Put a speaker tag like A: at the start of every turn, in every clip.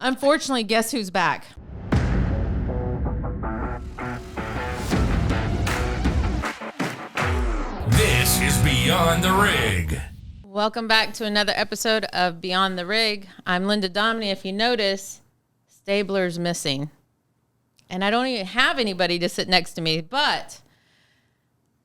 A: Unfortunately, guess who's back?
B: This is Beyond the Rig.
A: Welcome back to another episode of Beyond the Rig. I'm Linda Domney. If you notice, Stabler's missing. And I don't even have anybody to sit next to me, but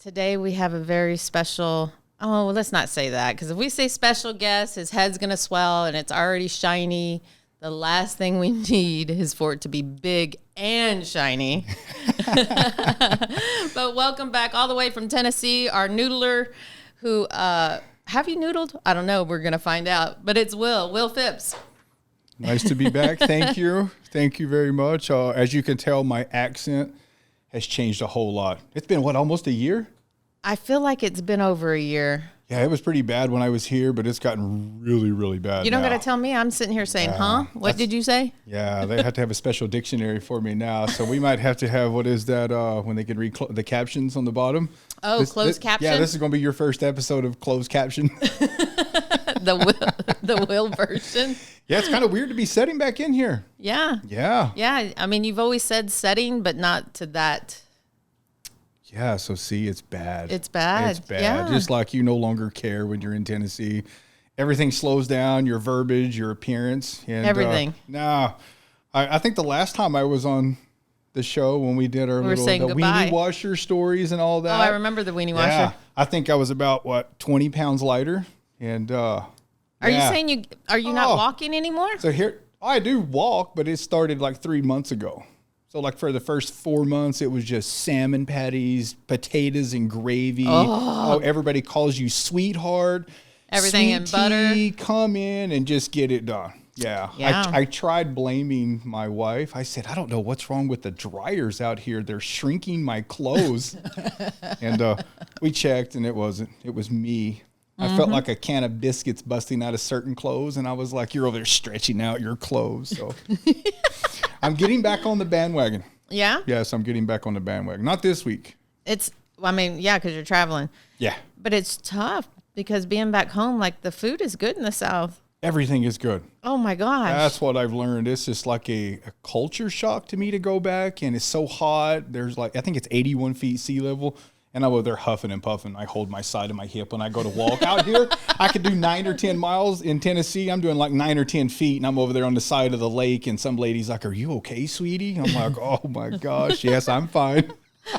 A: today we have a very special... Oh, well, let's not say that, because if we say special guest, his head's going to swell and it's already shiny. The last thing we need is for it to be big and shiny. But welcome back all the way from Tennessee, our noodler who, have you noodled? I don't know. We're going to find out. But it's Will Phipps.
C: Nice to be back. Thank you. Thank you very much. As you can tell, my accent has changed a whole lot. It's been, almost a year?
A: I feel like it's been over a year.
C: Yeah, it was pretty bad when I was here, but it's gotten really, really bad.
A: You don't got to tell me. I'm sitting here saying, huh? What did you say?
C: Yeah, they have to have a special dictionary for me now. So we might have to have, what is that, when they can read the captions on the bottom?
A: Oh, closed caption?
C: Yeah, this is going to be your first episode of closed caption.
A: the Will version.
C: Yeah, it's kind of weird to be setting back in here.
A: Yeah.
C: Yeah.
A: Yeah. I mean, you've always said setting, but not to that.
C: Yeah, so see, it's bad.
A: It's bad.
C: It's bad.
A: Yeah.
C: Just like you no longer care when you're in Tennessee. Everything slows down, your verbiage, your appearance. And,
A: everything.
C: I think the last time I was on the show when we did our weenie washer stories and all that.
A: Oh, I remember the weenie washer.
C: Yeah, I think I was about, 20 pounds lighter. And
A: Are you saying are you not walking anymore?
C: So here, I do walk, but it started like 3 months ago. So like for the first 4 months, it was just salmon patties, potatoes and gravy. Oh, everybody calls you sweetheart.
A: Everything in butter.
C: Come in and just get it done. Yeah. I tried blaming my wife. I said, I don't know what's wrong with the dryers out here. They're shrinking my clothes. And we checked and it wasn't. It was me. I felt like a can of biscuits busting out of certain clothes. And I was like, you're over there stretching out your clothes. So I'm getting back on the bandwagon.
A: Yeah?
C: Yes, I'm getting back on the bandwagon. Not this week.
A: Because you're traveling.
C: Yeah.
A: But it's tough because being back home, like the food is good in the South.
C: Everything is good.
A: Oh, my gosh.
C: That's what I've learned. It's just like a culture shock to me to go back. And it's so hot. There's I think it's 81 feet sea level. And I'm over there huffing and puffing. I hold my side of my hip when I go to walk. Out here, I could do 9 or 10 miles. In Tennessee, I'm doing like 9 or 10 feet, and I'm over there on the side of the lake, and some lady's like, are you okay, sweetie? I'm like, oh, my gosh, yes, I'm fine.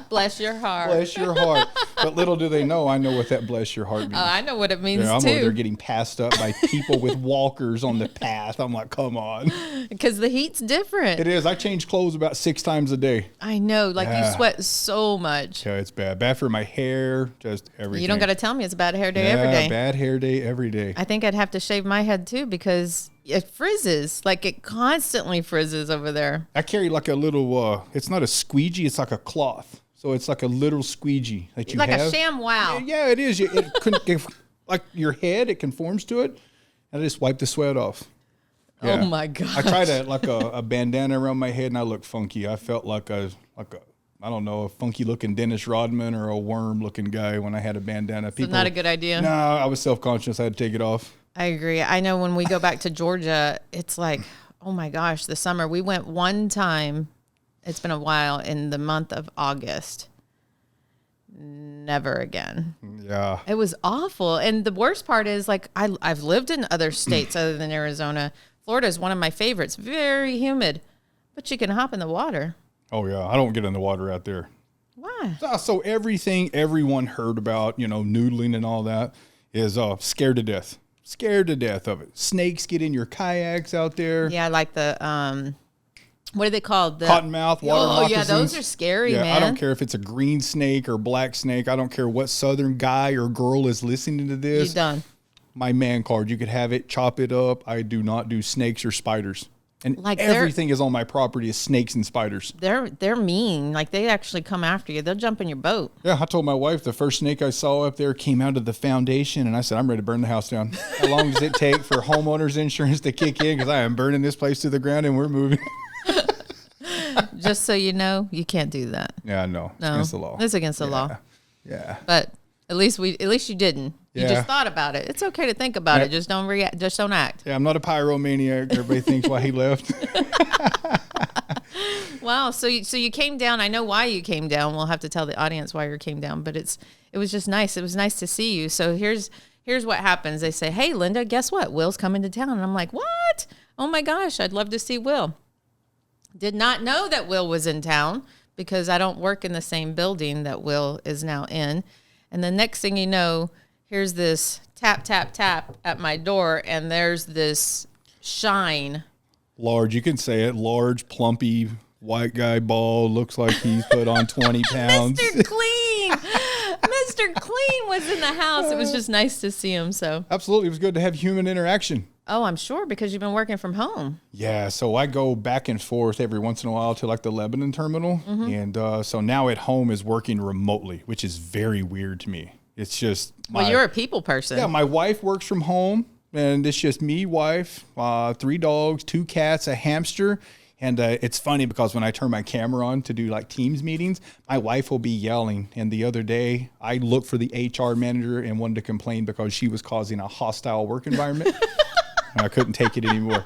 A: Bless your heart.
C: Bless your heart. But little do they know, I know what that bless your heart means.
A: Oh, I know what it means,
C: I'm
A: too.
C: over there getting passed up by people with walkers on the path. I'm like, come on.
A: Because the heat's different.
C: It is. I change clothes about 6 times a day.
A: I know. You sweat so much.
C: Yeah, it's bad. Bad for my hair, just everything.
A: You don't got to tell me it's a bad hair day every day.
C: Bad hair day every day.
A: I think I'd have to shave my head, too, because it frizzes. It constantly frizzes over there.
C: I carry like a little, it's not a squeegee, it's like a cloth. So it's like a little squeegee that you have.
A: Like a ShamWow.
C: Yeah, it is. Like your head, it conforms to it. And I just wipe the sweat off. Yeah.
A: Oh, my God.
C: I tried a bandana around my head, and I looked funky. I felt like a funky-looking Dennis Rodman or a worm-looking guy when I had a bandana.
A: It's not a good idea.
C: No, I was self-conscious. I had to take it off.
A: I agree. I know when we go back to Georgia, it's like, oh, my gosh, the summer. We went one time. It's been a while in the month of August. Never again.
C: Yeah.
A: It was awful. And the worst part is I've lived in other states other than Arizona. Florida is one of my favorites. Very humid, but you can hop in the water.
C: Oh yeah. I don't get in the water out there.
A: Why?
C: So everything everyone heard about, noodling and all that is scared to death. Scared to death of it. Snakes get in your kayaks out there.
A: Yeah. Like the, what are they called?
C: Cottonmouth, water moccasins.
A: Yeah, those are scary, man.
C: I don't care if it's a green snake or black snake. I don't care what southern guy or girl is listening to this.
A: You done.
C: My man card, you could have it, chop it up. I do not do snakes or spiders. And everything is on my property is snakes and spiders.
A: They're mean. They actually come after you. They'll jump in your boat.
C: Yeah, I told my wife the first snake I saw up there came out of the foundation, and I said, I'm ready to burn the house down. How long does it take for homeowners insurance to kick in? Because I am burning this place to the ground, and we're moving.
A: Just so you know, you can't do that.
C: Yeah, no. It's against the law.
A: It's against the law.
C: Yeah.
A: But At least you didn't. You just thought about it. It's okay to think about it. Just don't react. Just don't act.
C: Yeah, I'm not a pyromaniac. Everybody thinks why he left.
A: Wow. So you came down. I know why you came down. We'll have to tell the audience why you came down. But it was just nice. It was nice to see you. So here's what happens. They say, "Hey, Linda, guess what? Will's coming to town." And I'm like, "What? Oh my gosh, I'd love to see Will." Did not know that Will was in town because I don't work in the same building that Will is now in. And the next thing you know, here's this tap, tap, tap at my door, and there's this shine.
C: Large, you can say it. Large, plumpy, white guy, bald, looks like he's put on 20 pounds.
A: Mr. Clean! Mr. Clean was in the house. It was just nice to see him. So
C: absolutely, it was good to have human interaction.
A: Oh, I'm sure, because you've been working from home.
C: Yeah, so I go back and forth every once in a while to like the Lebanon terminal. And so now at home is working remotely, which is very weird to me. It's just...
A: Well, you're a people person.
C: Yeah, my wife works from home, and it's just me, wife, 3 dogs, 2 cats, a hamster. And it's funny because when I turn my camera on to do like Teams meetings, my wife will be yelling. And the other day, I looked for the HR manager and wanted to complain because she was causing a hostile work environment. I couldn't take it anymore.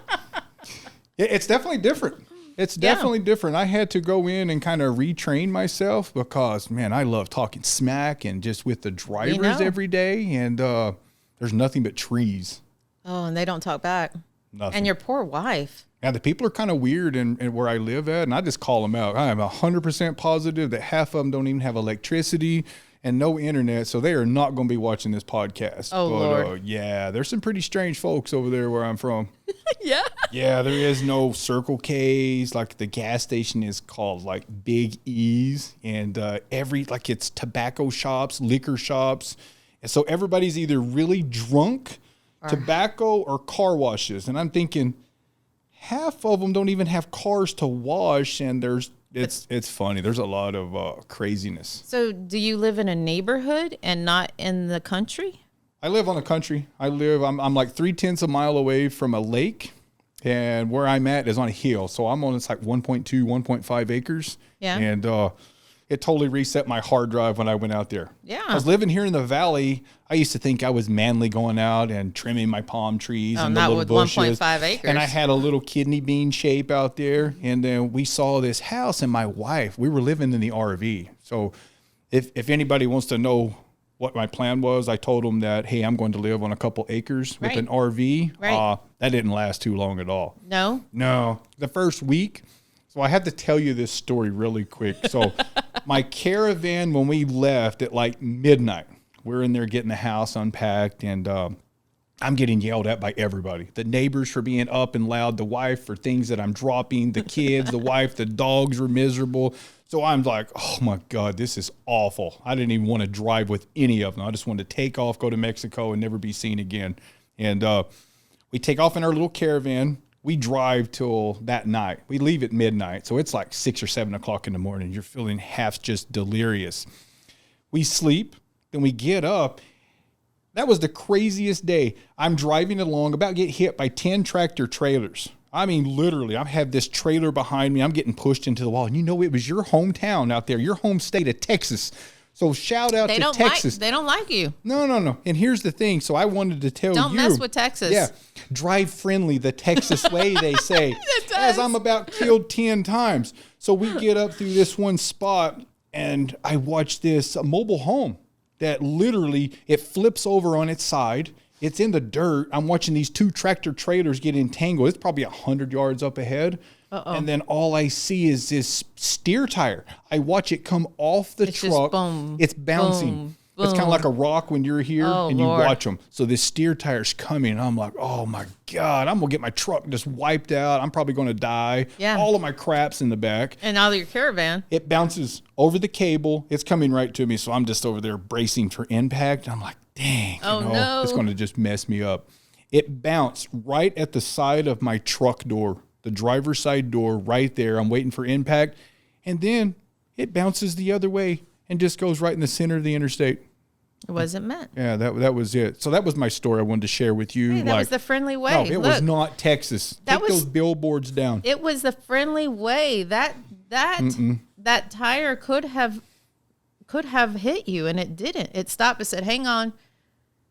C: It's definitely different. It's definitely different. I had to go in and kind of retrain myself because, man, I love talking smack and just with the drivers every day. And there's nothing but trees.
A: Oh, and they don't talk back.
C: Nothing.
A: And your poor wife.
C: Yeah, the people are kind of weird in where I live at, and I just call them out. I am 100% positive that half of them don't even have electricity and no internet, so they are not going to be watching this podcast.
A: Oh, Lord.
C: Yeah, there's some pretty strange folks over there where I'm from.
A: Yeah?
C: Yeah, there is no Circle K's. Like, the gas station is called, like, Big E's, and it's tobacco shops, liquor shops. And so everybody's either really drunk, tobacco, or car washes. And I'm thinking... half of them don't even have cars to wash, and it's funny. There's a lot of craziness. So
A: do you live in a neighborhood and not in the country?
C: I live on the country. I'm like 3/10 a mile away from a lake, and where I'm at is on a hill. So I'm on, it's like 1.2, 1.5 acres.
A: Yeah.
C: And it totally reset my hard drive when I went out there.
A: Yeah.
C: I was living here in the valley. I used to think I was manly going out and trimming my palm trees and the little bushes.
A: 1.5 acres.
C: And I had a little kidney bean shape out there. And then we saw this house, and my wife, we were living in the RV. So if anybody wants to know what my plan was, I told them that, hey, I'm going to live on a couple acres with an RV.
A: Right.
C: That didn't last too long at all.
A: No?
C: The first week. So I had to tell you this story really quick. So my caravan, when we left at like midnight, we're in there getting the house unpacked, and I'm getting yelled at by everybody. The neighbors for being up and loud, the wife for things that I'm dropping, the kids, the wife, the dogs were miserable. So I'm like, oh my God, this is awful. I didn't even want to drive with any of them. I just wanted to take off, go to Mexico, and never be seen again. And we take off in our little caravan. We drive till that night. We leave at midnight. So it's like 6 or 7 o'clock in the morning. You're feeling half just delirious. We sleep, then we get up. That was the craziest day. I'm driving along, about to get hit by 10 tractor trailers. I mean, literally, I have this trailer behind me. I'm getting pushed into the wall. And you know, it was your hometown out there, your home state of Texas. So shout out to Texas.
A: They don't like you.
C: No. And here's the thing. So I wanted to tell you.
A: Don't mess with Texas.
C: Yeah. Drive friendly the Texas way, they say. As I'm about killed 10 times. So we get up through this one spot, and I watch this mobile home that literally, it flips over on its side. It's in the dirt. I'm watching these 2 tractor trailers get entangled. It's probably 100 yards up ahead. And then all I see is this steer tire. I watch it come off the truck.
A: Boom,
C: it's bouncing.
A: Boom.
C: It's kind of like a rock when you're here and you
A: Lord.
C: watch them. So this steer tire's coming, and I'm like, oh my God, I'm going to get my truck just wiped out. I'm probably going to die.
A: Yeah.
C: All of my crap's in the back.
A: And all your caravan.
C: It bounces over the cable. It's coming right to me. So I'm just over there bracing for impact. I'm like, dang,
A: no.
C: It's going to just mess me up. It bounced right at the side of my truck door, the driver's side door right there. I'm waiting for impact. And then it bounces the other way and just goes right in the center of the interstate.
A: It wasn't meant.
C: Yeah, that was it. So that was my story I wanted to share with you.
A: Hey, that was the friendly way.
C: No, it was not Texas. Take those billboards down.
A: It was the friendly way. That tire could have could have hit you, and it didn't. It stopped and said, hang on,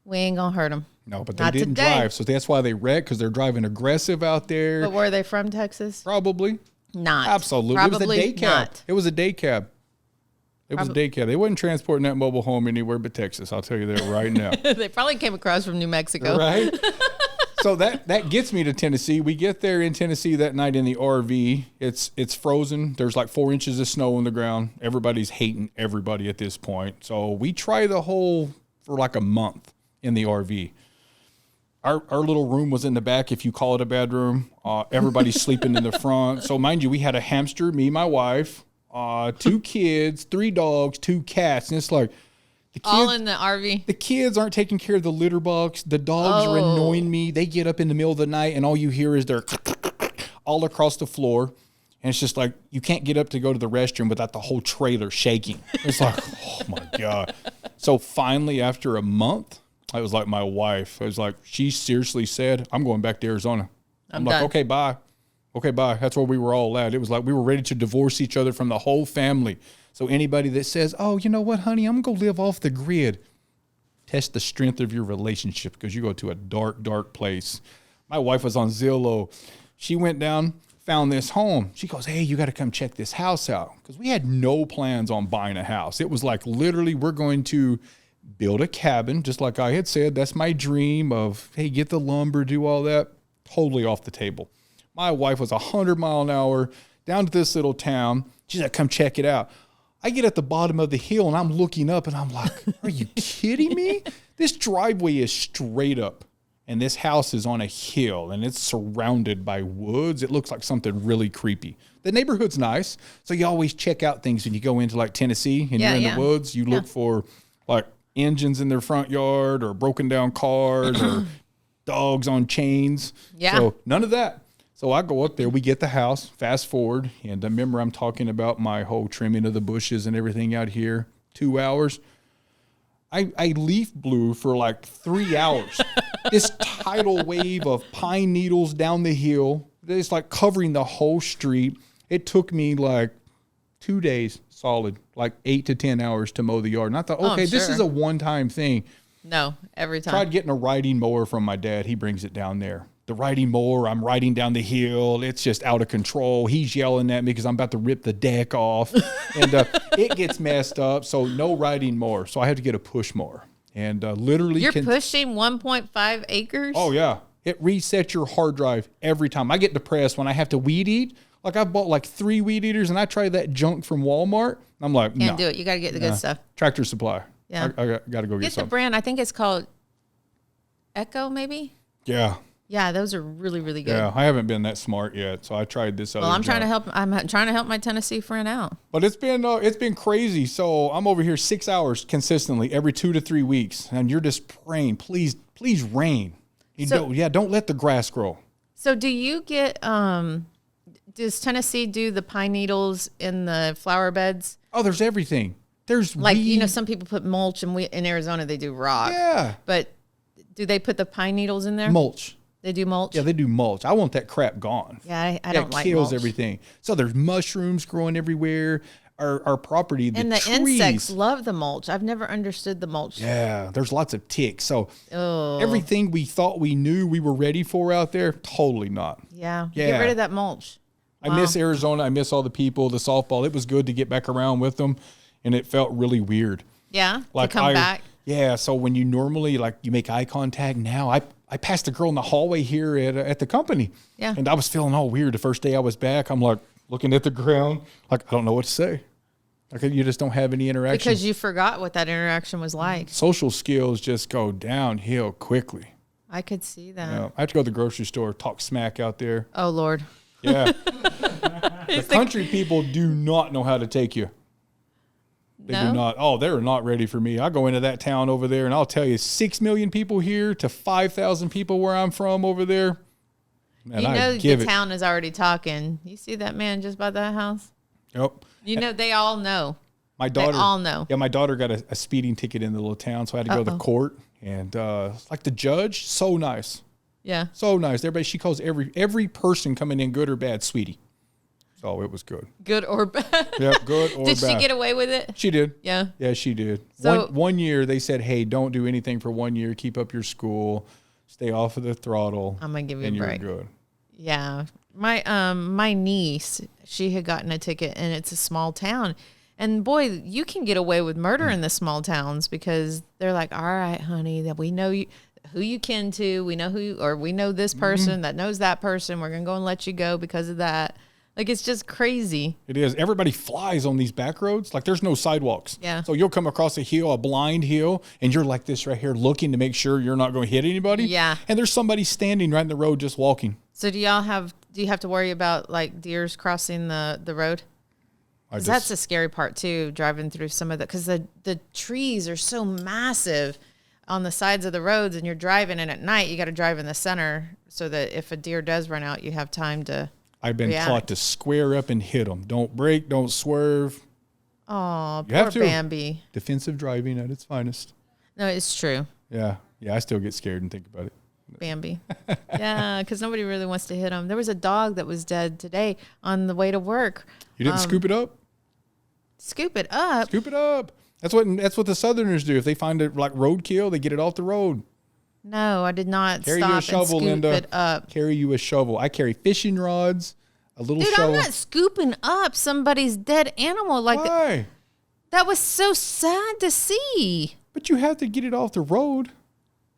A: we ain't going to hurt them.
C: No, but they didn't drive, so that's why they wrecked, because they're driving aggressive out there.
A: But were they from Texas?
C: Probably.
A: Not.
C: Absolutely.
A: Probably
C: it was a day cab.
A: not.
C: It was a day cab. It was a day cab. They wasn't transporting that mobile home anywhere but Texas. I'll tell you that right now.
A: They probably came across from New Mexico.
C: Right? So that gets me to Tennessee. We get there in Tennessee that night in the RV. It's frozen. There's like 4 inches of snow on the ground. Everybody's hating everybody at this point. So we try the whole for like a month in the RV. Our little room was in the back, if you call it a bedroom. Everybody's sleeping in the front. So mind you, we had a hamster, me, my wife, 2 kids, 3 dogs, 2 cats. And it's like, the kids,
A: all in the RV.
C: The kids aren't taking care of the litter box. The dogs are annoying me. They get up in the middle of the night and all you hear is their all across the floor. And it's just like, you can't get up to go to the restroom without the whole trailer shaking. It's like, oh my God. So finally, after a month, I was like my wife. I was like, she seriously said, I'm going back to Arizona. I'm like, okay, bye. Okay, bye. That's where we were all at. It was like we were ready to divorce each other from the whole family. So anybody that says, oh, you know what, honey, I'm going to go live off the grid, test the strength of your relationship, because you go to a dark, dark place. My wife was on Zillow. She went down, found this home. She goes, hey, you got to come check this house out, because we had no plans on buying a house. It was like literally we're going to build a cabin, just like I had said. That's my dream of, hey, get the lumber, do all that. Totally off the table. My wife was 100 miles an hour down to this little town. She's like, come check it out. I get at the bottom of the hill and I'm looking up and I'm like, are you kidding me? This driveway is straight up and this house is on a hill and it's surrounded by woods. It looks like something really creepy. The neighborhood's nice. So you always check out things when you go into like Tennessee and you're in the woods. You look for like engines in their front yard or broken down cars or dogs on chains.
A: Yeah.
C: So none of that. So I go up there, we get the house, fast forward, and I remember I'm talking about my whole trimming of the bushes and everything out here, 2 hours. I leaf blew for like 3 hours. This tidal wave of pine needles down the hill, it's like covering the whole street. It took me like 2 days solid, like 8 to 10 hours to mow the yard. And I thought, okay, this is a one-time thing.
A: No, every time.
C: Tried getting a riding mower from my dad. He brings it down there. The riding mower, I'm riding down the hill. It's just out of control. He's yelling at me because I'm about to rip the deck off. And it gets messed up. So no riding mower. So I had to get a push mower. And literally.
A: You're pushing 1.5 acres?
C: Oh, yeah. It resets your hard drive every time. I get depressed when I have to weed eat. Like I bought like 3 weed eaters and I tried that junk from Walmart. I'm like,
A: Can't do it. You got to get the good stuff.
C: Tractor Supply.
A: Yeah.
C: I got to go get some.
A: The brand. I think it's called Echo maybe?
C: Yeah.
A: Yeah, those are really, really good.
C: Yeah, I haven't been that smart yet, so I tried this other.
A: Well, I'm trying to help my Tennessee friend out.
C: But it's been crazy. So I'm over here 6 hours consistently every 2 to 3 weeks, and you're just praying, please rain. Don't let the grass grow.
A: So do you get? Does Tennessee do the pine needles in the flower beds?
C: Oh, there's everything. There's
A: like
C: weed.
A: Some people put mulch, and in Arizona they do rock.
C: Yeah,
A: but do they put the pine needles in there?
C: Mulch.
A: They do mulch?
C: Yeah, they do mulch. I want that crap gone.
A: Yeah, I don't like mulch. It
C: kills everything. So there's mushrooms growing everywhere. Our property, the trees.
A: Insects love the mulch. I've never understood the mulch.
C: Yeah, there's lots of ticks. So everything we thought we knew we were ready for out there, totally not.
A: Yeah. Get rid of that mulch.
C: I miss Arizona. I miss all the people, the softball. It was good to get back around with them, and it felt really weird.
A: Yeah, like to come back.
C: Yeah, so when you normally, you make eye contact now, I passed a girl in the hallway here at the company.
A: Yeah.
C: And I was feeling all weird the first day I was back. I'm like looking at the ground, like, I don't know what to say. Like, you just don't have any interaction.
A: Because you forgot what that interaction was like.
C: Social skills just go downhill quickly.
A: I could see that.
C: Yeah, I have to go to the grocery store, talk smack out there.
A: Oh, Lord.
C: Yeah. The country people do not know how to take you. They do not. Oh, they're not ready for me. I go into that town over there, and I'll tell you, 6 million people here to 5,000 people where I'm from over there. Man,
A: the town is already talking. You see that man just by that house?
C: Yep.
A: They all know.
C: My daughter.
A: They all know.
C: Yeah, my daughter got a speeding ticket in the little town, so I had to go to the court. And the judge, so nice.
A: Yeah.
C: So nice. Everybody, she calls every person coming in, good or bad, sweetie. So it was good.
A: Good or bad?
C: Yeah, good or bad.
A: Did she get away with it?
C: She did.
A: Yeah.
C: Yeah, she did.
A: So,
C: one year they said, hey, don't do anything for 1 year. Keep up your school. Stay off of the throttle.
A: I'm going to give you
C: and
A: a break.
C: You're good.
A: Yeah. My niece, she had gotten a ticket, and it's a small town. And boy, you can get away with murder in the small towns because they're like, all right, honey, that we know you, who you kin to. We know we know this person that knows that person. We're going to go and let you go because of that. Like, it's just crazy.
C: It is. Everybody flies on these back roads. Like, there's no sidewalks.
A: Yeah.
C: So you'll come across a hill, a blind hill, and you're like this right here looking to make sure you're not going to hit anybody.
A: Yeah.
C: And there's somebody standing right in the road just walking.
A: So do you have to worry about, like, deers crossing the road? That's the scary part, too, driving through some of because the trees are so massive on the sides of the roads, and you're driving, and at night you got to drive in the center so that if a deer does run out, you have time to
C: I've been taught to square up and hit them. Don't brake, don't swerve.
A: Oh, poor Bambi.
C: Defensive driving at its finest.
A: No, it's true.
C: Yeah. Yeah, I still get scared and think about it.
A: Bambi. Yeah, because nobody really wants to hit him. There was a dog that was dead today on the way to work.
C: You didn't scoop it up?
A: Scoop it up?
C: Scoop it up. That's what the Southerners do. If they find it like roadkill, they get it off the road.
A: No, I did not
C: Carry
A: stop
C: you a shovel,
A: and scoop
C: Linda.
A: it up.
C: Carry you a shovel. I carry fishing rods, a little
A: Dude,
C: shovel.
A: I'm not scooping up somebody's dead animal like that.
C: Why?
A: That was so sad to see.
C: But you have to get it off the road.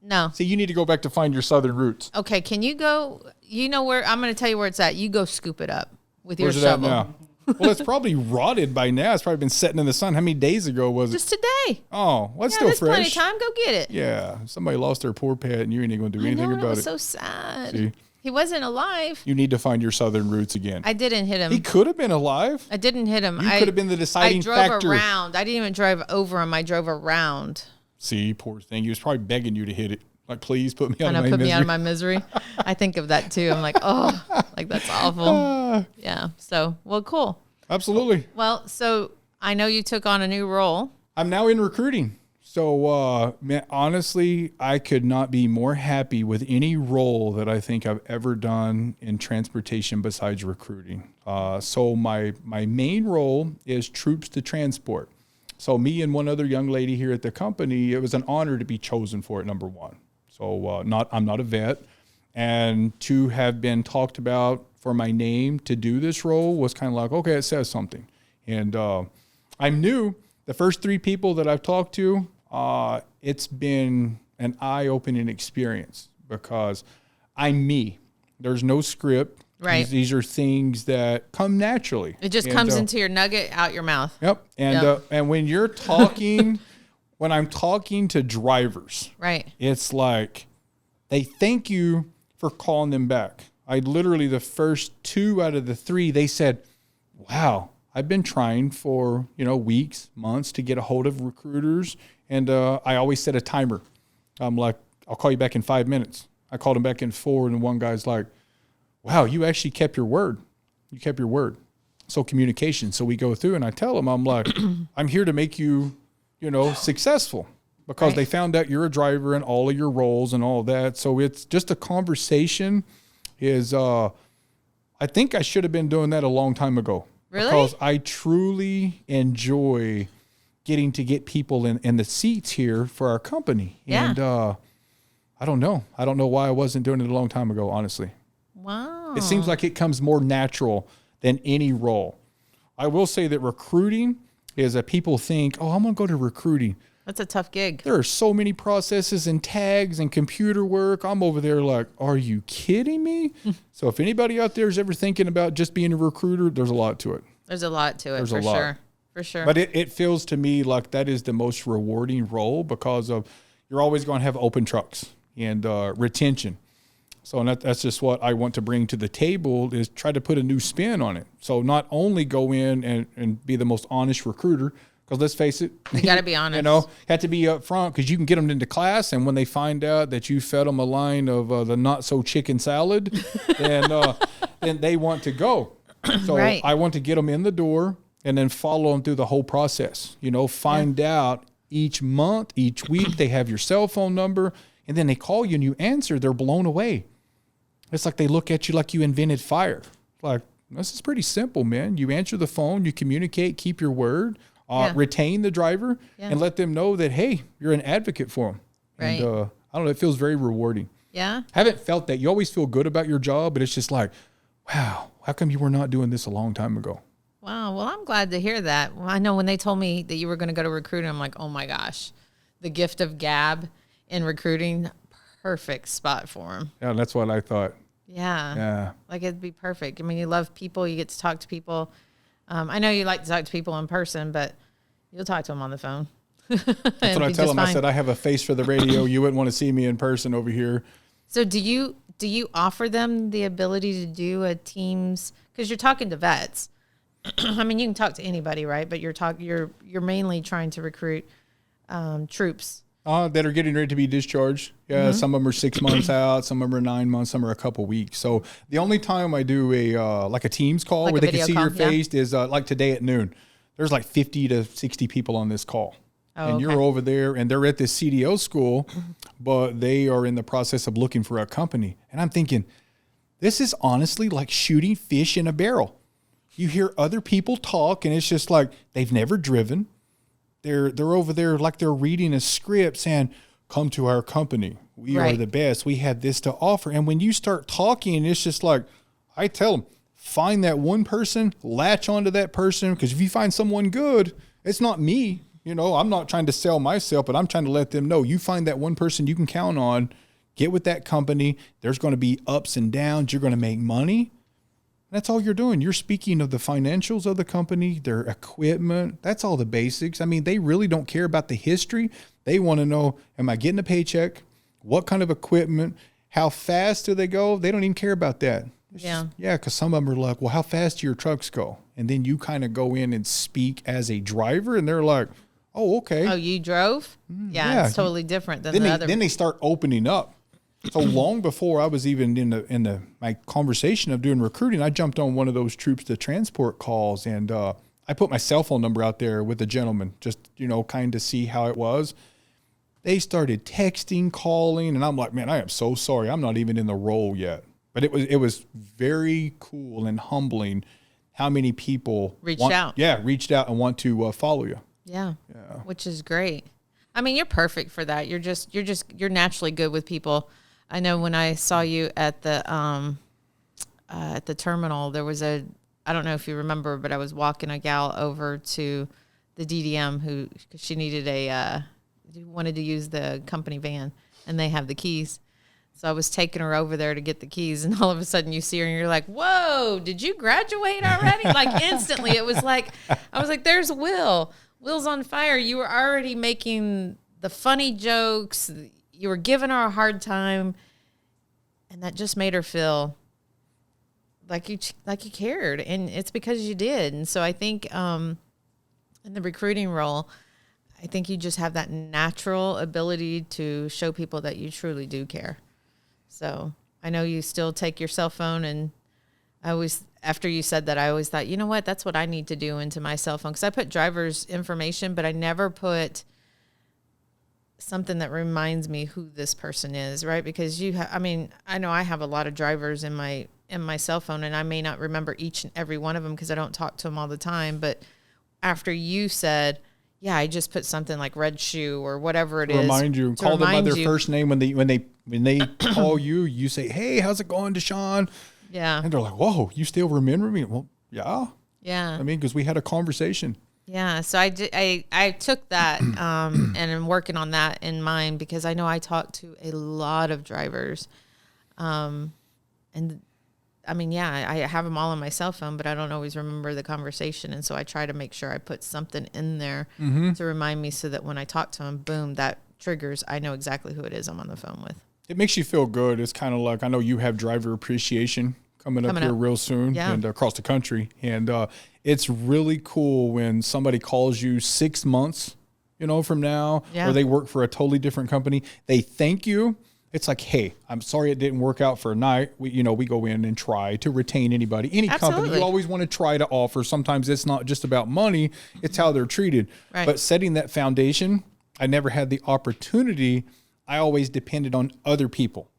A: No.
C: See, you need to go back to find your Southern roots.
A: Okay, can you go? You know where? I'm going to tell you where it's at. You go scoop it up with
C: Where's
A: your
C: it
A: shovel.
C: at now? Well, it's probably rotted by now. It's probably been sitting in the sun. How many days ago was it?
A: Just today.
C: Oh, well, that's
A: Yeah,
C: still
A: there's
C: fresh.
A: plenty of time. Go get it.
C: Yeah, somebody lost their poor pet, and you ain't going to do anything
A: I know,
C: about
A: it was
C: it.
A: so sad.
C: See?
A: He wasn't alive.
C: You need to find your Southern roots again.
A: I didn't hit him.
C: He could have been alive.
A: I didn't hit him.
C: You could have been the deciding factor.
A: I drove around. I didn't even drive over him. I drove around.
C: See, poor thing. He was probably begging you to hit it. Like, please put me out of my
A: Put
C: misery.
A: me out of my misery. I think of that too. I'm like, oh, like that's awful. Yeah. So, well, cool.
C: Absolutely.
A: Well, so I know you took on a new role.
C: I'm now in recruiting. So, man, honestly, I could not be more happy with any role that I think I've ever done in transportation besides recruiting. So my main role is troops to transport. So me and one other young lady here at the company, it was an honor to be chosen for it, number one. So I'm not a vet. And to have been talked about for my name to do this role was kind of like, okay, it says something. And I'm new. The first 3 people that I've talked to, it's been an eye-opening experience because I'm me. There's no script.
A: Right.
C: These are things that come naturally.
A: It just comes into your nugget, out your mouth.
C: Yep. And when you're talking, when I'm talking to drivers,
A: right,
C: it's like they thank you for calling them back. I literally, the first 2 out of the 3, they said, wow, I've been trying for, weeks, months to get a hold of recruiters. And I always set a timer. I'm like, I'll call you back in 5 minutes. I called him back in 4, and one guy's like, wow, you actually kept your word. You kept your word. So communication. So we go through, and I tell him, I'm like, I'm here to make you, successful because they found out you're a driver and all of your roles and all of that. So it's just a conversation is, I think I should have been doing that a long time ago.
A: Really?
C: Because I truly enjoy getting to get people in the seats here for our company.
A: Yeah.
C: And I don't know. I don't know why I wasn't doing it a long time ago, honestly.
A: Wow.
C: It seems like it comes more natural than any role. I will say that recruiting is that people think, oh, I'm going to go to recruiting.
A: That's a tough gig.
C: There are so many processes and tags and computer work. I'm over there like, are you kidding me? So if anybody out there is ever thinking about just being a recruiter, there's a lot to it.
A: There's a lot to it,
C: There's
A: for
C: a lot.
A: sure. For sure.
C: But it feels to me like that is the most rewarding role because of you're always going to have open trucks and retention. So that's just what I want to bring to the table is try to put a new spin on it. So not only go in and be the most honest recruiter, because let's face it.
A: You got to be honest.
C: Have to be up front because you can get them into class. And when they find out that you fed them a line of the not so chicken salad, then they want to go. So
A: right.
C: I want to get them in the door and then follow them through the whole process. Find out each month, each week, they have your cell phone number and then they call you and you answer. They're blown away. It's like they look at you like you invented fire. Like, this is pretty simple, man. You answer the phone, you communicate, keep your word, retain the driver, and let them know that, hey, you're an advocate for them.
A: Right.
C: And I don't know, it feels very rewarding.
A: Yeah.
C: Haven't felt that. You always feel good about your job, but it's just like, wow, how come you were not doing this a long time ago?
A: Wow. Well, I'm glad to hear that. Well, I know when they told me that you were going to go to recruiting, I'm like, oh my gosh, the gift of gab in recruiting, perfect spot for him.
C: Yeah, that's what I thought.
A: Yeah. Like it'd be perfect. I mean, you love people. You get to talk to people. I know you like to talk to people in person, but you'll talk to them on the phone.
C: That's what I tell them. I said, I have a face for the radio. You wouldn't want to see me in person over here.
A: So do you offer them the ability to do a Teams, because you're talking to vets? I mean, you can talk to anybody, right? But you're mainly trying to recruit troops
C: that are getting ready to be discharged. Yeah, some of them are 6 months out, some of them are 9 months, some are a couple weeks. So the only time I do a Teams call
A: like
C: where they can see
A: call,
C: your face is like today at noon. There's like 50 to 60 people on this call.
A: Oh,
C: and you're over there, and they're at this CDO school, but they are in the process of looking for a company. And I'm thinking, this is honestly like shooting fish in a barrel. You hear other people talk, and it's just like they've never driven. They're over there like they're reading a script saying, come to our company. We are the best. We have this to offer. And when you start talking, it's just like, I tell them, find that one person, latch onto that person, because if you find someone good, it's not me. You know, I'm not trying to sell myself, but I'm trying to let them know you find that one person you can count on, get with that company. There's going to be ups and downs. You're going to make money. That's all you're doing. You're speaking of the financials of the company, their equipment. That's all the basics. I mean, they really don't care about the history. They want to know, am I getting a paycheck? What kind of equipment? How fast do they go? They don't even care about that. Because some of them are like, well, how fast do your trucks go? And then you kind of go in and speak as a driver, and they're like, oh, okay.
A: Oh, you drove? Yeah, it's totally different than the other.
C: Then they start opening up. So long before I was even in my conversation of doing recruiting, I jumped on one of those troops to transport calls, and I put my cell phone number out there with the gentleman, just, kind of see how it was. They started texting, calling, and I'm like, man, I am so sorry. I'm not even in the role yet. But it was very cool and humbling how many people reached out and want to follow you.
A: Yeah, which is great. I mean, you're perfect for that. You're naturally good with people. I know when I saw you at the terminal, there was I don't know if you remember, but I was walking a gal over to the DDM cause she needed wanted to use the company van, and they have the keys. So I was taking her over there to get the keys, and all of a sudden you see her and you're like, whoa, did you graduate already? Like instantly, it was like, I was like, there's Will. Will's on fire. You were already making the funny jokes. You were giving her a hard time, and that just made her feel like you cared, and it's because you did. And so I think in the recruiting role, I think you just have that natural ability to show people that you truly do care. So I know you still take your cell phone, and after you said that, I always thought, you know what, that's what I need to do into my cell phone, because I put driver's information, but I never put something that reminds me who this person is, right? Because I know I have a lot of drivers in my cell phone, and I may not remember each and every one of them because I don't talk to them all the time. But after you said, yeah, I just put something like red shoe or whatever it is.
C: Remind you, call them by their first name when they call you. You say, "Hey, how's it going, Deshaun?"
A: Yeah,
C: and they're like, "Whoa, you still remember me?" Well, yeah.
A: I
C: mean, because we had a conversation.
A: Yeah, so I took that and I'm working on that in mind, because I know I talk to a lot of drivers, and I mean, I have them all on my cell phone, but I don't always remember the conversation. And so I try to make sure I put something in there to remind me, so that when I talk to them, boom, that triggers, I know exactly who it is I'm on the phone with.
C: It makes you feel good. It's kind of like, I know you have driver appreciation coming up here real soon and across the country. And it's really cool when somebody calls you 6 months, from now, or they work for a totally different company. They thank you. It's like, hey, I'm sorry it didn't work out for a night. We go in and try to retain anybody. Any company, you always want to try to offer. Sometimes it's not just about money, it's how they're treated. Right. But setting that foundation, I never had the opportunity. I always depended on other people.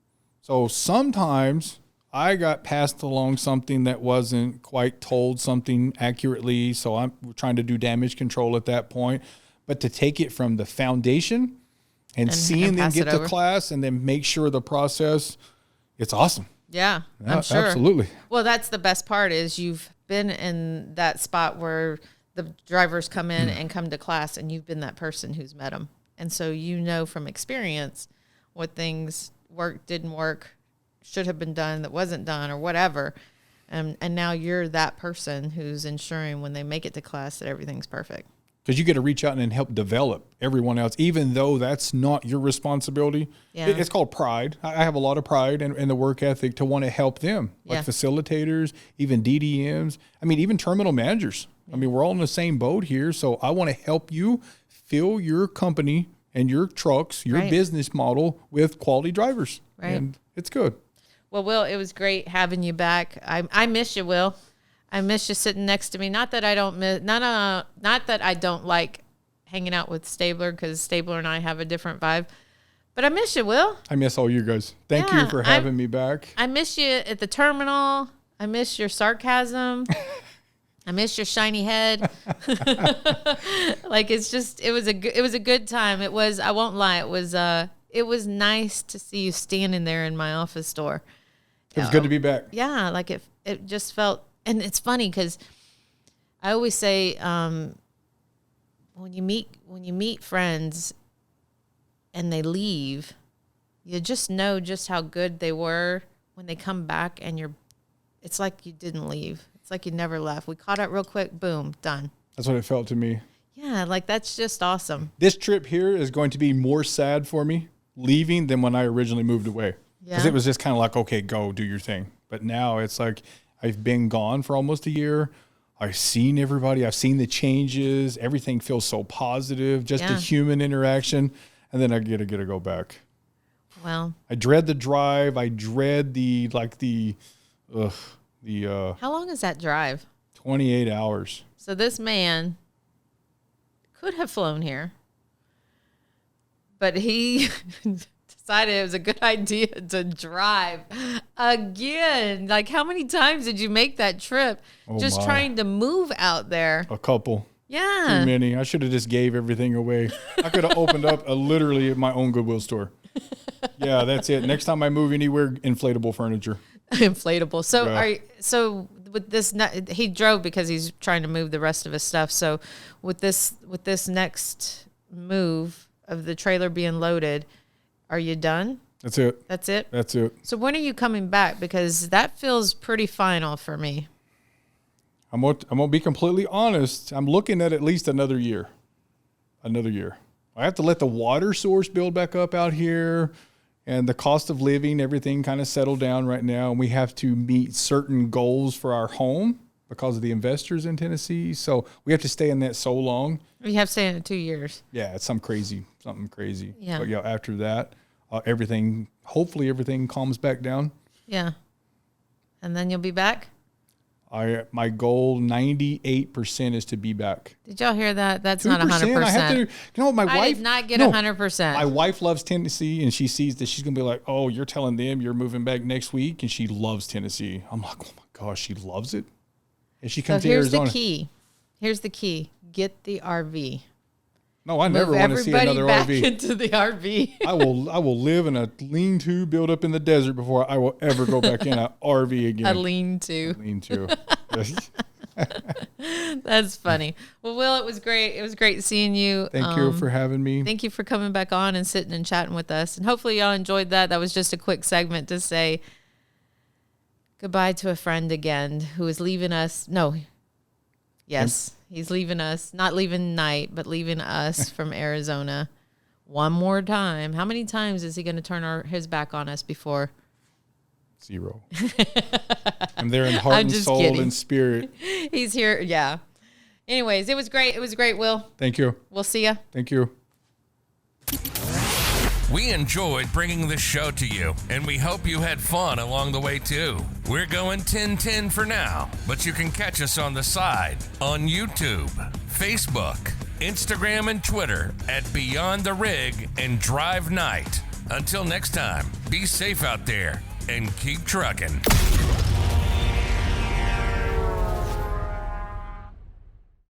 C: So sometimes I got passed along something that wasn't quite told something accurately, so I'm trying to do damage control at that point. But to take it from the foundation and seeing them get to class and then make sure the process, it's awesome.
A: Yeah, I'm sure.
C: Absolutely.
A: Well, that's the best part is you've been in that spot where the drivers come in and come to class, and you've been that person who's met them. And so you know from experience what things worked, didn't work, should have been done, that wasn't done, or whatever. And now you're that person who's ensuring when they make it to class that everything's perfect. Because
C: you get to reach out and help develop everyone else, even though that's not your responsibility. Yeah. It's called pride. I have a lot of pride in the work ethic to want to help them, like facilitators, even DDMs. I mean, even terminal managers. I mean, we're all in the same boat here. So I want to help you fill your company and your trucks, your business model with quality drivers. Right. And it's good.
A: Well, Will, it was great having you back. I miss you, Will. I miss you sitting next to me. Not that I don't miss, not that I don't like hanging out with Stabler, because Stabler and I have a different vibe. But I miss you, Will.
C: I miss all you guys. Thank you for having me back.
A: I miss you at the terminal. I miss your sarcasm. I miss your shiny head. Like, it's just, it was a good time. It was, I won't lie, it was nice to see you standing there in my office door.
C: It was good to be back.
A: Yeah, like it just felt. And it's funny because I always say when you meet friends and they leave, you just know just how good they were when they come back, and it's like you didn't leave. It's like you never left. We caught up real quick, boom, done.
C: That's what it felt to me.
A: Yeah, like that's just awesome.
C: This trip here is going to be more sad for me leaving than when I originally moved away. Because it was just kind of like, okay, go do your thing. But now it's like, I've been gone for almost a year. I've seen everybody. I've seen the changes. Everything feels so positive, just the human interaction. And then I get to go back.
A: Well,
C: I dread the drive. I dread how
A: long is that drive?
C: 28 hours.
A: So this man could have flown here, but he decided it was a good idea to drive again. Like, how many times did you make that trip just trying to move out there?
C: A couple.
A: Yeah.
C: Too many. I should have just gave everything away. I could have opened up literally my own Goodwill store. Yeah, that's it. Next time I move anywhere, inflatable furniture.
A: Inflatable. So with this, he drove because he's trying to move the rest of his stuff. So with this next move of the trailer being loaded, are you done?
C: That's it.
A: That's it?
C: That's it.
A: So when are you coming back? Because that feels pretty final for me.
C: I'm going to be completely honest. I'm looking at least another year. Another year. I have to let the water source build back up out here, and the cost of living, everything kind of settle down right now. And we have to meet certain goals for our home because of the investors in Tennessee. So we have to stay in that so long.
A: We have to stay in it 2 years.
C: Yeah, it's something crazy.
A: Yeah.
C: But after that, hopefully everything calms back down.
A: Yeah. And then you'll be back?
C: My goal 98% is to be back.
A: Did y'all hear that? That's not 100%.
C: I have to, you know what, my wife.
A: I did not get 100%.
C: My wife loves Tennessee, and she sees that she's going to be like, oh, you're telling them you're moving back next week, and she loves Tennessee. I'm like, oh my gosh, she loves it. And she comes to Arizona.
A: Here's the key. Get the RV.
C: No, I never want to see another
A: back
C: RV.
A: Into the RV.
C: I will live in a lean-to built up in the desert before I will ever go back in an RV again.
A: A lean-to. That's funny. Well, Will, it was great. It was great seeing you.
C: Thank you for having me.
A: Thank you for coming back on and sitting and chatting with us. And hopefully y'all enjoyed that. That was just a quick segment to say goodbye to a friend again who is leaving us. No. Yes. He's leaving us, not leaving night, but leaving us from Arizona one more time. How many times is he going to turn his back on us before?
C: 0. I'm there in heart and soul and spirit.
A: He's here. Yeah. Anyways, it was great. It was great, Will.
C: Thank you.
A: We'll see ya.
C: Thank you.
B: We enjoyed bringing this show to you, and we hope you had fun along the way, too. We're going 10-10 for now, but you can catch us on the side on YouTube, Facebook, Instagram, and Twitter at Beyond the Rig and Drive Night. Until next time, be safe out there and keep trucking.